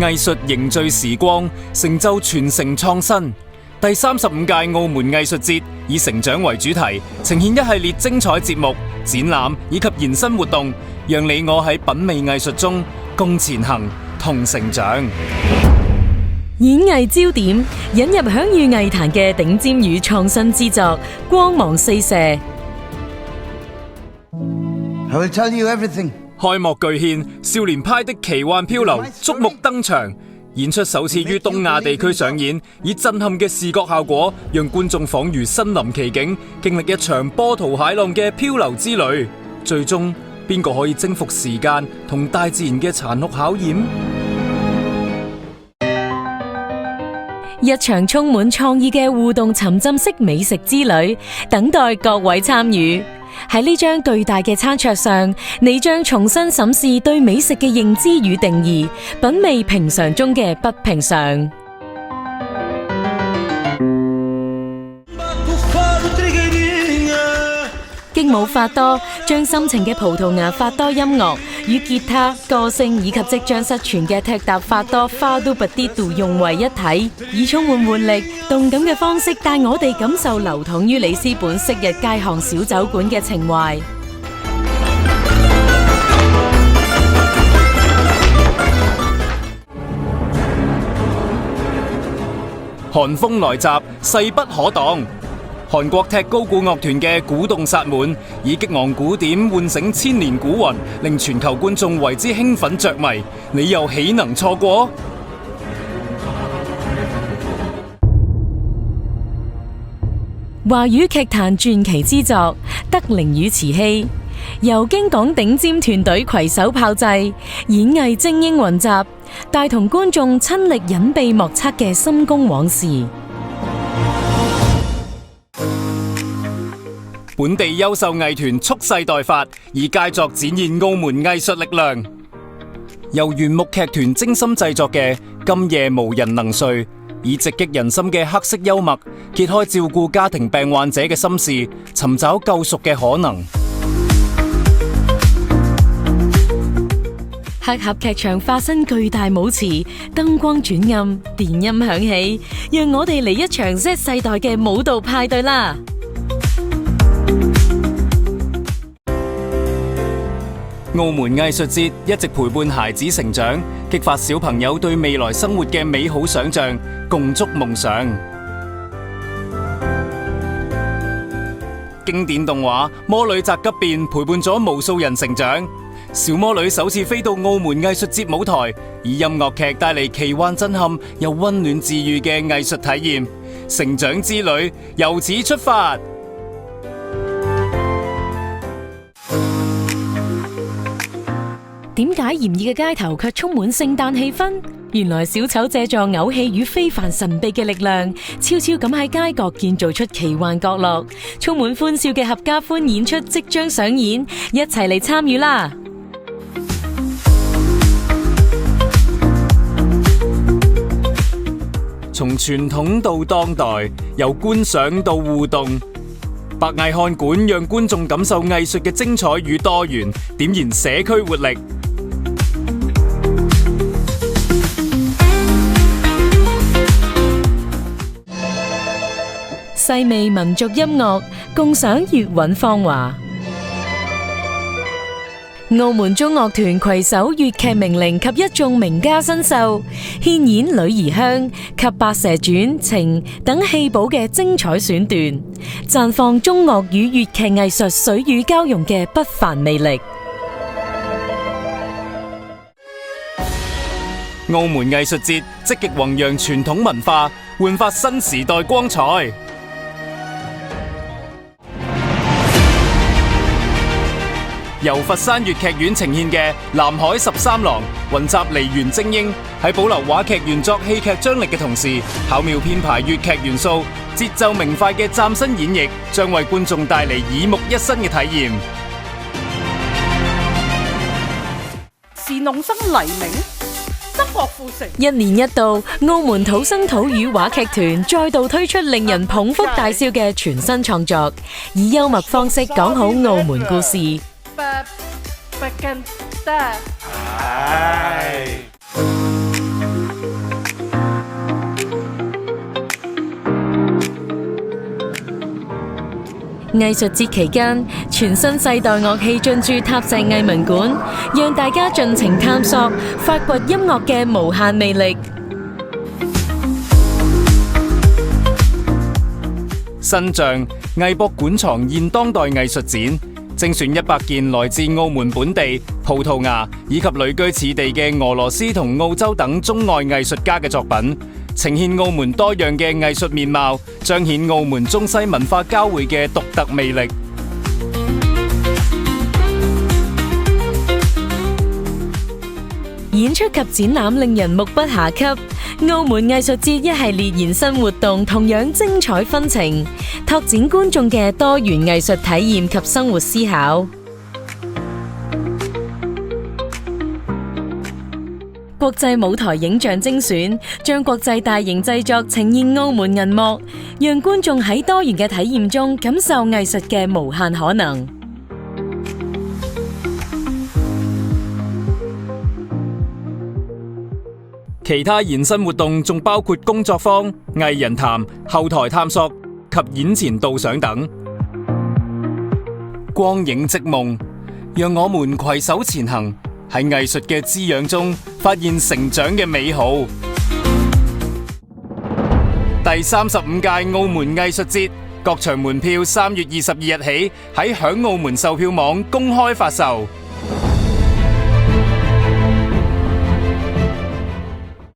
藝術凝聚時光，成就傳承創新。第35屆澳門藝術節以成長為主題，呈現一系列精彩節目、展覽以及延伸活動，讓你我喺品味藝術中共前行、同成長。演藝焦點引入享譽藝壇嘅頂尖與創新之作，光芒四射。I will tell you everything. 開幕巨獻，少年派的奇幻漂流矚目登場，演出首次於東亞地區上演，以震撼嘅視覺效果，讓觀眾仿如身臨其境，經歷一場波濤駭浪嘅漂流之旅。最終，邊個可以征服時間同大自然嘅殘酷考驗？一場充滿創意嘅互動沉浸式美食之旅，等待各位參與。喺呢張巨大嘅餐桌上，你將重新審視對美食嘅認知與定義，品味平常中嘅不平常。勁舞法多將深情嘅葡萄牙法多音樂與吉他、歌聲以及即將失傳嘅踢踏法多花都不啲度融為一體，以充滿活力、動感嘅方式帶我哋感受流淌於里斯本昔日街巷小酒館嘅情懷。寒風來襲，勢不可擋。韓國踢高鼓樂團嘅鼓動薩滿，以激昂鼓點喚醒千年鼓魂，令全球觀眾為之興奮着迷。你又豈能錯過？華語劇壇傳奇之作《德齡與慈禧》，由京港頂尖團隊攜手炮製，演藝精英雲集，帶同觀眾親歷隱秘莫測嘅深宮往事。本地優秀藝團蓄勢待發，以佳作展現澳門藝術力量。由原木劇團精心製作嘅《今夜無人能睡》，以直擊人心嘅黑色幽默，揭開照顧家庭病患者嘅心事，尋找救贖嘅可能。黑盒劇場化身巨大舞池，燈光轉暗，電音響起，讓我哋嚟一場 Z 世代嘅舞蹈派對啦！澳門藝術節一直陪伴孩子成長，激發小朋友對未來生活嘅美好想象，共築夢想。經典動畫《魔女宅急便》陪伴咗無數人成長。小魔女首次飛到澳門藝術節舞台，以音樂劇帶嚟奇幻震撼又溫暖治愈嘅藝術體驗。成長之旅由此出發。點解炎熱嘅街頭卻充滿聖誕氣氛？原來小丑借助偶戲與非凡神秘嘅力量，悄悄咁喺街角建造出奇幻角落。充滿歡笑嘅合家歡演出即將上演，一齊嚟參與啦！從傳統到當代，由觀賞到互動，白藝漢館讓觀眾感受藝術嘅精彩與多元，點燃社區活力。細味民族音樂，共賞粵韻芳華。澳門中樂團攜手粵劇名伶及一眾名家新秀，獻演《女兒香》及《白蛇傳》情等戲寶嘅精彩選段，綻放中樂與粵劇藝術水乳交融嘅不凡魅力。澳門藝術節積極弘揚傳統文化，煥發新時代光彩。由佛山粵劇院呈現嘅《南海13郎》，雲集梨園精英，喺保留話劇原作戲劇張力嘅同時，巧妙編排粵劇元素，節奏明快嘅嶄新演繹，將為觀眾帶嚟耳目一新嘅體驗。是弄生黎明，則郭富城。一年一度，澳門土生土語話劇團再度推出令人捧腹大笑嘅全新創作，以幽默方式講好澳門故事。藝術節期間，全新世代樂器進駐塔石藝文館，讓大家盡情探索、發掘音樂嘅無限魅力。新象藝博館藏現當代藝術展，精選100件來自澳門本地、葡萄牙以及旅居此地嘅俄羅斯同澳洲等中外藝術家嘅作品，呈現澳門多樣嘅藝術面貌，彰顯澳門中西文化交匯嘅獨特魅力。演出及展覽令人目不暇給，澳門藝術節一系列延伸活動同樣精彩紛呈，拓展觀眾嘅多元藝術體驗及生活思考。國際舞台影像精選，將國際大型製作呈現澳門銀幕，讓觀眾喺多元嘅體驗中感受藝術嘅無限可能。其他延伸活動仲包括工作坊、藝人談、後台探索及演前導賞等。光影織夢，讓我們攜手前行，喺藝術嘅滋養中發現成長嘅美好。第35屆澳門藝術節，各場門票3月22日起喺響澳門售票網公開發售。